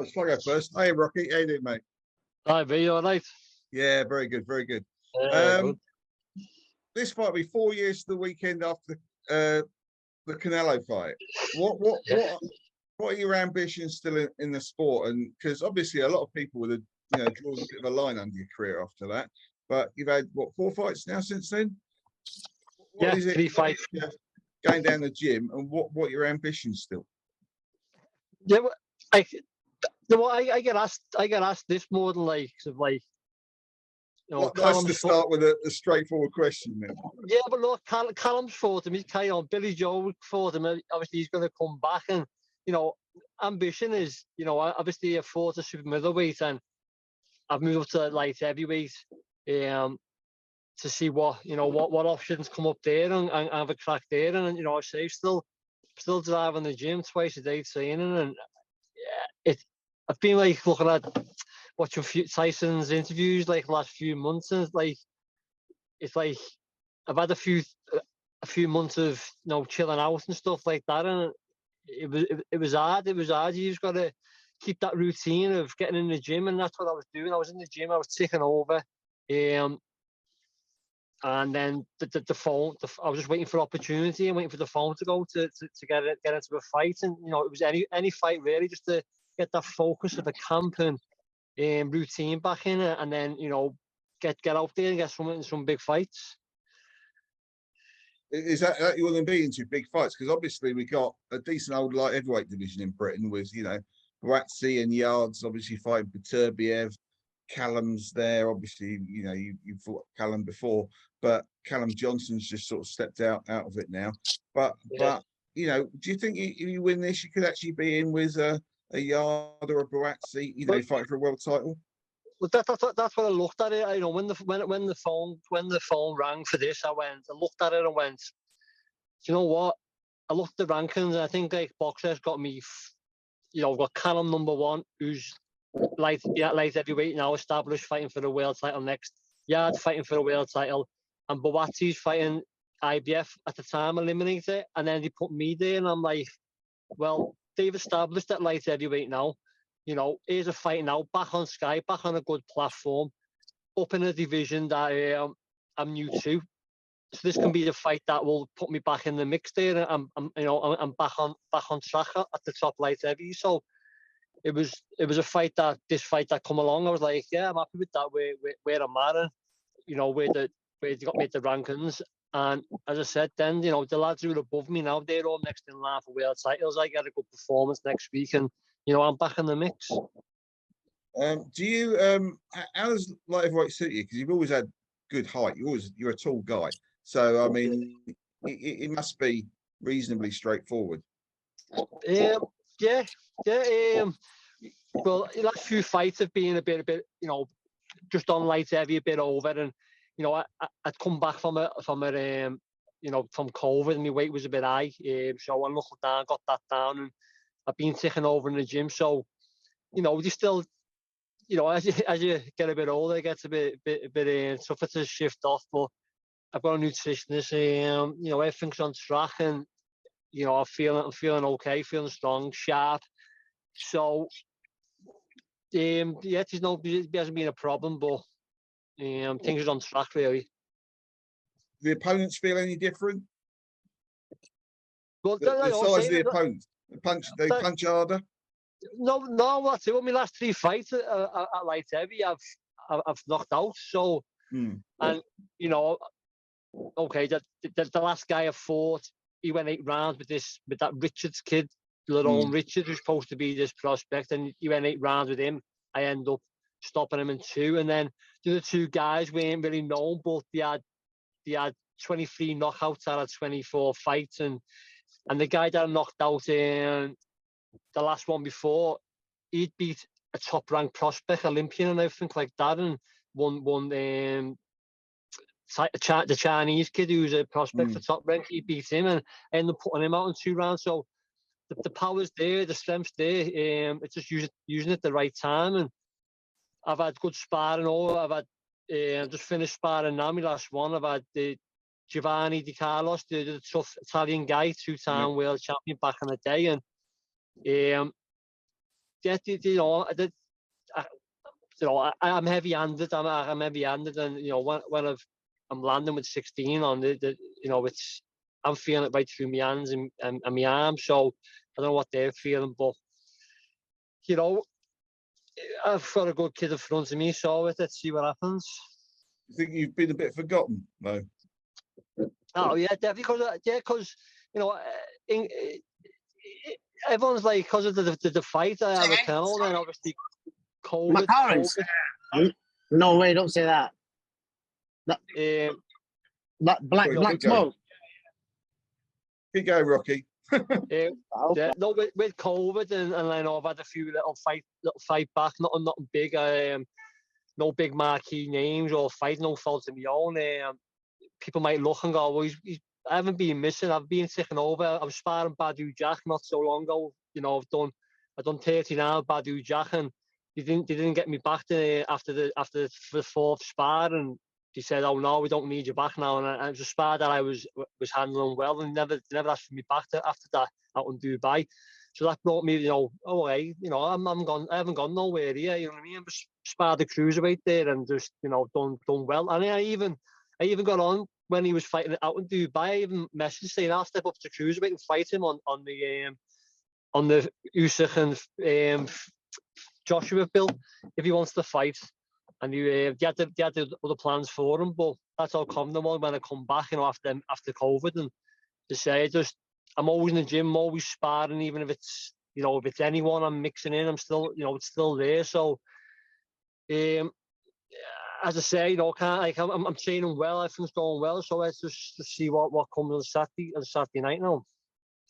Let's go first. Hey, Rocky. How you doing, mate? Hi, B, you all right? Yeah, very good, very good. Good. This fight will be 4 years to the weekend after the Canelo fight. What what Yeah. what what are your ambitions still in the sport? And because obviously a lot of people would have, drawn a bit of a line under your career after that. But you've had what, 4 fights now since then? What Yeah, is it? three fights. Going down the gym, and what are your ambitions still? Yeah, I, I get asked this more than like, sort of like, Nice to Callum's fought. start with a straightforward question then. Yeah, but look, Callum's fought him. He's carry on. Billy Joe fought him. Obviously, he's going to come back, and ambition is, obviously, I fought a super middleweight, and I've moved up to light heavyweight, to see what options come up there and have a crack there, and I say still driving the gym twice a day training, and I've been like looking at watching Tyson's interviews like the last few months, and it's like I've had a few months of chilling out and stuff like that, and it was hard. It was hard. You just got to keep that routine of getting in the gym, and that's what I was doing. I was in the gym. I was taking over, and then the phone. I was just waiting for opportunity and waiting for the phone to go to get into a fight, and it was any fight really, just to get that focus of the camp and routine back in it, and then get out there and get some big fights. Is that you want to be into big fights? Because obviously we got a decent old light heavyweight division in Britain with BUATSI and YARDE's obviously fighting Beterbiev. Callum's there, obviously. You fought Callum before, but Callum Johnson's just sort of stepped out of it now. But do you think if you win this, you could actually be in with a Yarde or a BUATSI, fighting for a world title? Well, that's what I looked at it. When the phone rang for this, I looked at it and went, you know what? I looked at the rankings, and I think like Boxer's got me. I've got Callum number one, who's light heavyweight now, established, fighting for the world title next. Yarde fighting for the world title, and BUATSI's fighting IBF at the time, eliminated, and then they put me there, and I'm like, well, they've established that light heavyweight now. Here's a fight now, back on Sky, back on a good platform, up in a division that I'm new to. So this can be the fight that will put me back in the mix there, and I'm back on track at the top light heavy. So it was a fight that come along. I was like, yeah, I'm happy with that. Where I'm at, and where they got me at the rankings. And as I said, then the lads who are above me now, they're all next in line for world titles. I get a good performance next week, and I'm back in the mix. Do you how does light heavyweight suit you? Because you've always had good height. You're a tall guy, so I mean, it must be reasonably straightforward. Yeah. Well, the last few fights have been a bit, just on light heavy, a bit over, and I'd come back from COVID, and my weight was a bit high, so I knuckled down, got that down, and I've been taking over in the gym. So, you still, as you get a bit older, it gets a bit tougher to shift off. But I've got a nutritionist, everything's on track, and I'm feeling okay, feeling strong, sharp. So, it hasn't been a problem, but things are on track really. The opponents feel any different? Well, the size of the opponent, they punch harder. No, that's it. Well, my last three fights at light heavy, I've knocked out. So, and okay, the last guy I fought, he went 8 rounds with that Richards kid, Lerone Richards, who's supposed to be this prospect, and he went 8 rounds with him. I end up stopping him in 2, and then the other 2 guys weren't really known, but they had 23 knockouts out of 24 fights, and the guy that I knocked out in the last one before, he'd beat a top-ranked prospect, Olympian and everything like that, and won the Chinese kid who's a prospect for top rank. He beat him, and I ended up putting him out in 2 rounds. So the power's there, the strength's there. It's just using it at the right time. And I've had good sparring. I've had just finished sparring now. My last one, I've had the Giovanni Di Carlos, the tough Italian guy, 2-time world champion back in the day, and yeah, you know, I'm heavy-handed. I'm heavy-handed, and you know, when I'm landing with 16 on you know, I'm feeling it right through my hands and my arms. So I don't know what they're feeling, but you know, I've got a good kid in front of me, so let's see what happens. You think you've been a bit forgotten, though? Oh yeah, definitely. Because you know, everyone's like, because of the fight I have a kennel, and obviously COVID. No way, don't say that. Black smoke. Keep going, Rocky. No, with COVID and I know I've had a few little fight back, nothing big. No big marquee names or fight, no fault of my own. People might look and go, well, I haven't been missing. I've been taken over. I was sparring Badu Jack not so long ago. You know, I've done 30 now, Badu Jack, and they didn't get me back after the fourth spar, and they said, "Oh no, we don't need you back now." And it was a spar that I was handling well, and never asked for me back after that out in Dubai. So that brought me, you know, okay, you know, I'm gone. I haven't gone nowhere here. You know what I mean? I just sparred the cruiserweight there and just, you know, done well. And I even got on when he was fighting out in Dubai. I even messaged saying I'll step up to cruiserweight and fight him on the Usyk and Joshua bill if he wants to fight. And they had the other plans for him, but that's how confident I was when I come back, you know, after COVID. And to say, I'm always in the gym, always sparring, even if it's, you know, if it's anyone I'm mixing in, I'm still, you know, it's still there. So, as I say, you know, I'm training well, everything's going well. So let's just see what comes on Saturday night now.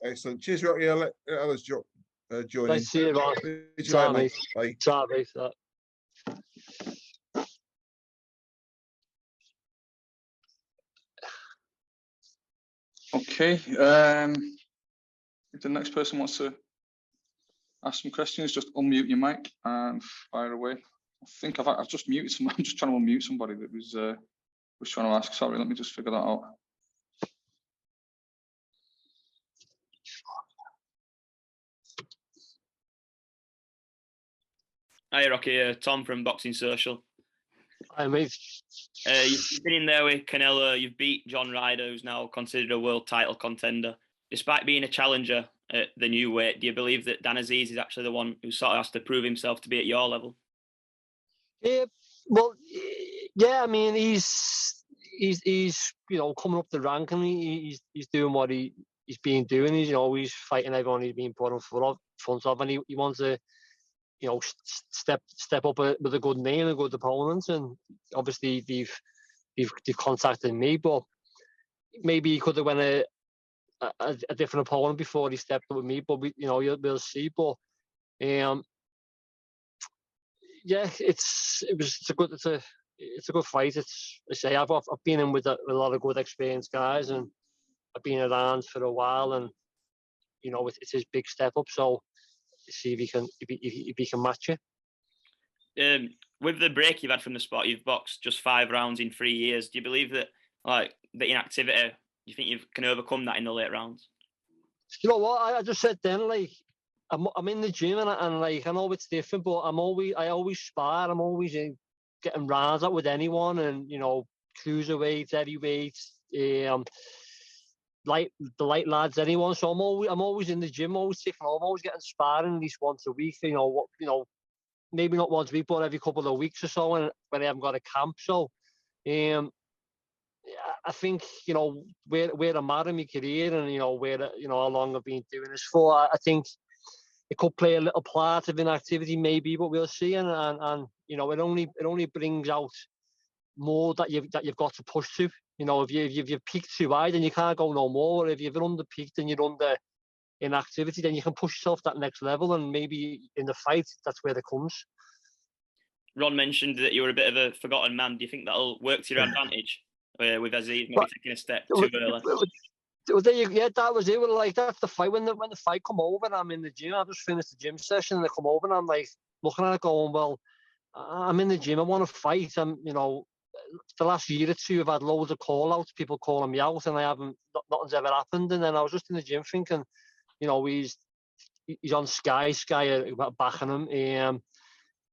Excellent. Cheers, Rocky. I'll let others join in. Let's see you, Ross. Mate. Bye. Sorry. Okay. If the next person wants to ask some questions, just unmute your mic and fire away. I think I've just muted someone. I'm just trying to unmute somebody that was trying to ask. Sorry, let me just figure that out. Hi, Rocky. Tom from Boxing Social. Hi, mate. You've been in there with Canelo. You've beat John Ryder, who's now considered a world title contender. Despite being a challenger at the new weight, do you believe that Dan Azeez is actually the one who sort of has to prove himself to be at your level? Well, yeah. I mean, he's you know, coming up the rank, and he's doing what he's been doing. He's, you know, he's fighting everyone he's been put in front of, and he wants to, you know, step up with a good name and good opponents. And obviously they've contacted me, but maybe he could have went a different opponent before he stepped up with me. But you know, we'll see. But yeah, it's a good fight. I say I've been in with a lot of good experienced guys, and I've been around for a while, and you know, it's his big step up. So see if he can match it. With the break you've had from the sport, you've boxed just 5 rounds in 3 years. Do you believe that, like, the inactivity, you think you can overcome that in the late rounds? You know what? I just said then, like, I'm in the gym and like, I know it's different, but I always spar. I'm always getting rounds out with anyone, and you know, cruiserweights, heavyweights, the light lads, anyone. So I'm always in the gym, always taking over, always getting sparring at least once a week. You know, maybe not once a week, but every couple of weeks or so when I haven't got a camp. So, I think, you know, where I'm at in my career, and you know how long I've been doing this for, I think it could play a little part of inactivity, maybe, but we'll see. And you know, it only brings out more that you've got to push to. You know, if you've peaked too high, then you can't go no more. Or if you've under peaked and you're under inactivity, then you can push yourself that next level, and maybe in the fight, that's where it comes. Ron mentioned that you were a bit of a forgotten man. Do you think that'll work to your advantage with Azeez maybe taking a step too early? Yeah, that was it. Like, that's the fight. When the fight come over, and I'm in the gym. I just finished the gym session, and I come over, and I'm like looking at it, going, "Well, I'm in the gym. I want to fight." You know, the last year or two, I've had loads of call outs, people calling me out, and nothing's ever happened. And then I was just in the gym thinking, you know, he's on Sky. Sky are backing him.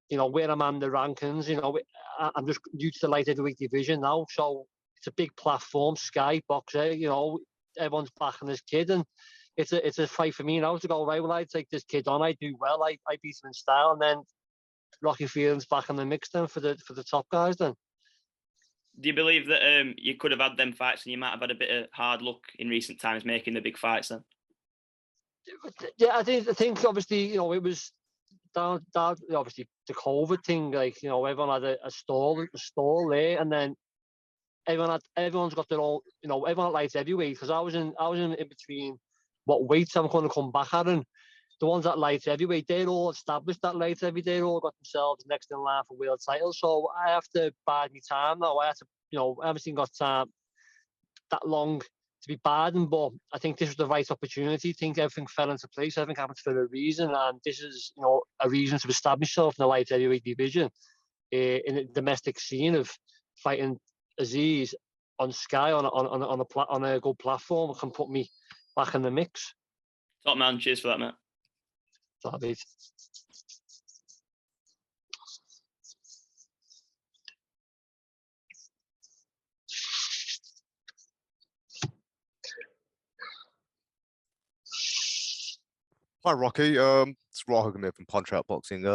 You know, where I'm on the rankings, you know, I'm just new to the light heavyweight division now, so it's a big platform. Sky Boxer, you know, everyone's backing this kid, and it's a fight for me now to go, right, well, I take this kid on, I do well, I beat him in style, and then Rocky Fielding's back in the mix then for the top guys then. Do you believe that you could have had them fights and you might have had a bit of hard luck in recent times making the big fights then? Yeah, I think obviously, you know, it was down obviously the COVID thing, like, you know, everyone had a stall there, and then everyone's got their own, you know, everyone at light heavyweight, because I was in between what weights I'm going to come back at, and the ones at light heavyweight, they're all established at light heavyweight, they're all got themselves next in line for world titles, so I have to bide my time now. I have to, you know, I haven't got time that long to be biding, but I think this was the right opportunity. I think everything fell into place, everything happened for a reason, and this is, you know, a reason to establish yourself in the light heavyweight division, in the domestic scene of fighting Azeez on Sky on a good platform can put me back in the mix. Top man, cheers for that, mate. Sorry. Hi, Rocky. It's Rahul here from Punch Out Boxing.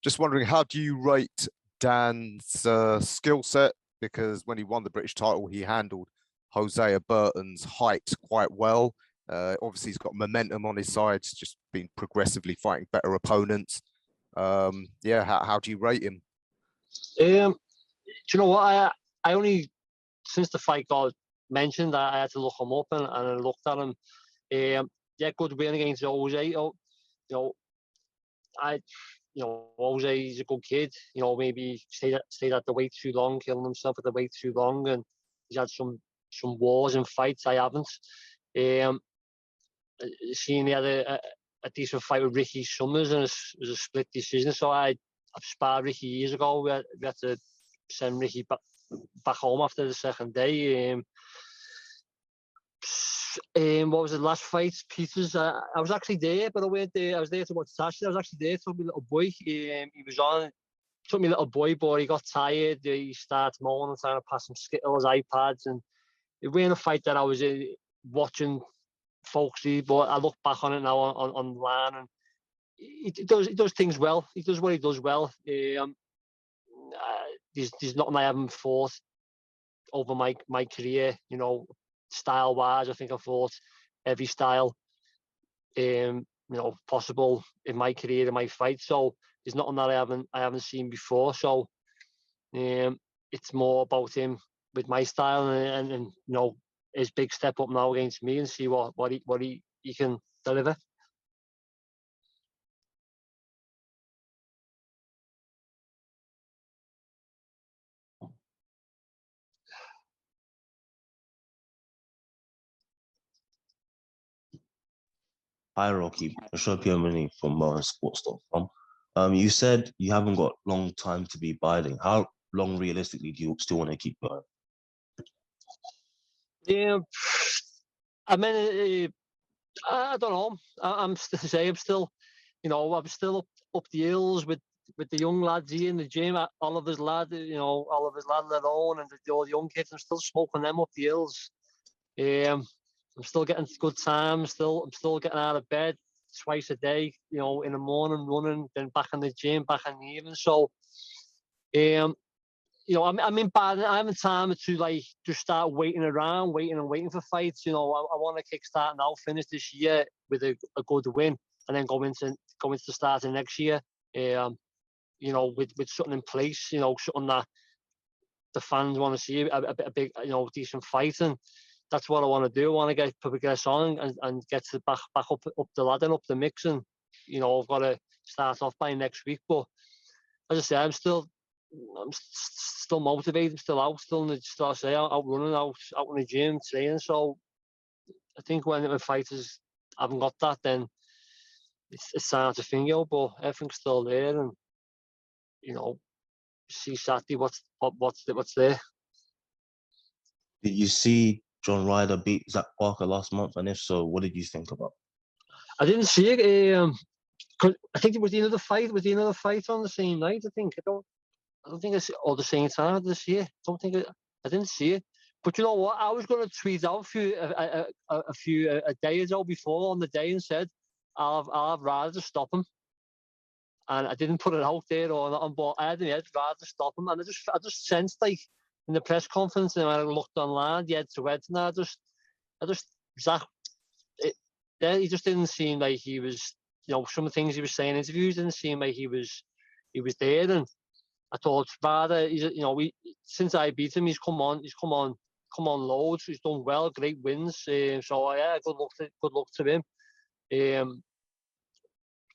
Just wondering, how do you rate Dan's skill set? Because when he won the British title, he handled Hosea Burton's height quite well. Obviously, he's got momentum on his side. He's just been progressively fighting better opponents. Yeah, how do you rate him? Do you know what? I only, since the fight got mentioned, I had to look him up, and I looked at him. Yeah, good win against Jose. You know, Jose, he's a good kid. You know, maybe stayed at the weight too long, killing himself at the weight too long, and he's had some wars and fights. I haven't. Seen he had a decent fight with Ricky Summers, and it was a split decision. So I've sparred Ricky years ago. We had to send Ricky back home after the second day. What was the last fight? Peters. I was actually there, but I went there. I was there to watch Tasha. I was actually there. Took my little boy. He was on. Took my little boy, but he got tired. He started moaning, trying to pass some Skittles, iPads, and it wasn't a fight that I was watching folksy. But I look back on it now online, and he does things well. He does what he does well. There's nothing I haven't fought over my career. You know, style wise, I think I fought every style possible in my career, in my fight. So there's nothing that I haven't seen before. So it's more about him with my style, and his big step up now against me, and see what he can deliver. Hi, Rocky. Ashok Yamani from sports.com. You said you haven't got long time to be biding. How long realistically do you still want to keep going? Yeah, I mean, I don't know. I'm still, I'm still up the hills with the young lads here in the gym. Oliver's lad, Oliver's lad alone, and all the young kids. I'm still smoking them up the hills. I'm still getting good time. I'm still getting out of bed twice a day. In the morning running, then back in the gym, back in the evening. So, I'm in bad. I haven't time to just start waiting for fights. I want to kickstart now, finish this year with a good win, and then go into the start of next year. With something in place. Something that the fans want to see, a big, decent fight, and that's what I want to do. I want to get progress on and get to back up the ladder, up the mix, and I've got to start off by next week. But as I say, I'm still motivated, still out running, out in the gym, training. So I think when fighters haven't got that, then it's time to think, but everything's still there, and see Saturday what's there. Did you see John Ryder beat Zach Parker last month? And if so, what did you think about? I didn't see it. 'Cause I think it was the another fight. Was the another fight on the same night? I think. I don't think it's or the same time this year. I didn't see it. But you know what? I was going to tweet out a day or so before on the day and said I'd rather stop him. And I didn't put it out there or nothing, but I had rather stop him. And I just sensed like in the press conference and when I looked online, the head to head, and he just didn't seem like he was. You know, some of the things he was saying in interviews didn't seem like he was there. And I thought rather, since I beat him, he's come on loads. He's done well, great wins. So yeah, good luck to him.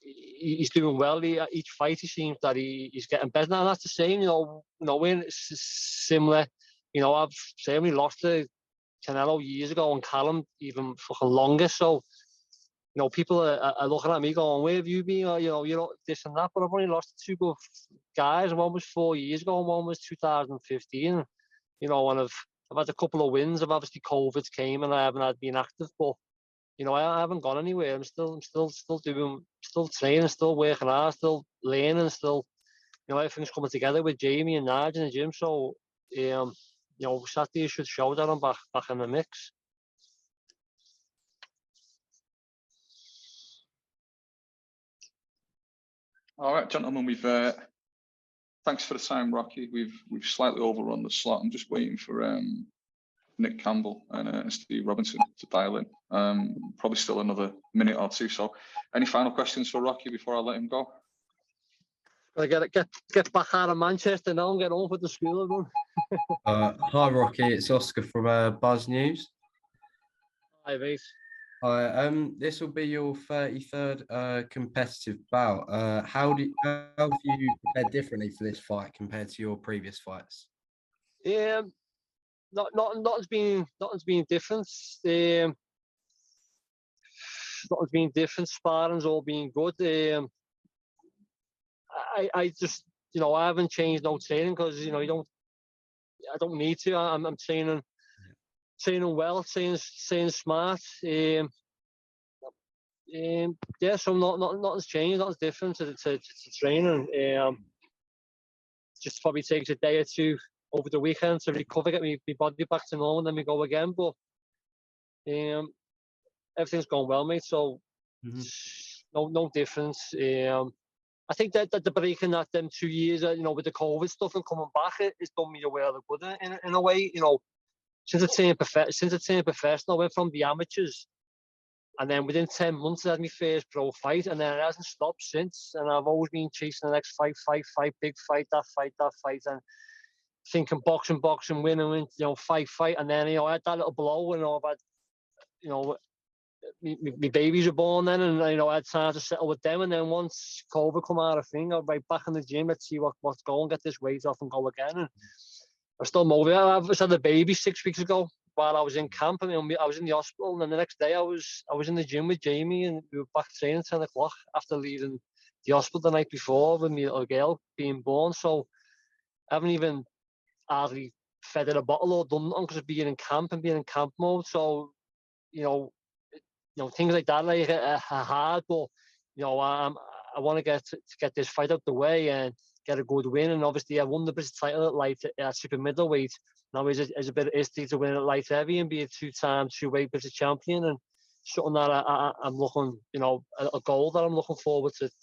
He's doing well. Each fight, he seems that he's getting better. And that's the same. When it's similar. I've certainly lost to Canelo years ago, and Callum even fucking longer. So. People are looking at me going, where have you been? Or, you're this and that. But I've only lost to two good guys. One was 4 years ago and one was 2015. And I've had a couple of wins. I've obviously COVID came and I haven't been active. But, I haven't gone anywhere. I'm still training, still working hard, still learning, everything's coming together with Jamie and Nigel in the gym. So, Saturday should show that I'm back in the mix. All right, gentlemen, thanks for the time, Rocky. We've slightly overrun the slot. I'm just waiting for Nick Campbell and Steve Robinson to dial in. Probably still another minute or two. So, any final questions for Rocky before I let him go? I get back out of Manchester now and get on with the school again. Hi, Rocky. It's Oscar from Buzz News. Hi, mate. Hi. This will be your 33rd competitive bout. How have you prepared differently for this fight compared to your previous fights? Nothing's been different. Nothing's been different. Sparring's all been good. I just I haven't changed no training because I don't need to. I'm training well, training smart. So nothing's changed, nothing's different to training. Just probably takes a day or two over the weekend to recover, get my body back to normal, and then we go again. But everything's going well, mate. So no difference. I think that the breaking that them 2 years, with the COVID stuff and coming back, it's done me a world of good in a way. Since I turned professional, I went from the amateurs, and then within 10 months I had my first pro fight, and then it hasn't stopped since. And I've always been chasing the next fight, big fight, that fight, and thinking boxing, win, fight, and then I had that little blow, and I've had, my babies were born then, and I had time to settle with them. And then once COVID come out of thing, I'm right back in the gym. Let's see what's going, get this weight off, and go again. And I'm still motivated. I just had a baby 6 weeks ago while I was in camp. I was in the hospital, and then the next day I was in the gym with Jamie, and we were back training 10 o'clock after leaving the hospital the night before with my little girl being born. So I haven't even hardly fed her a bottle or done nothing because of being in camp mode. So things like that are hard, but I want to get this fight out the way and get a good win. And obviously I won the British title at super middleweight. Now is a bit of history to win at light heavy and be a two-weight British champion, and something that I'm looking, a goal that I'm looking forward to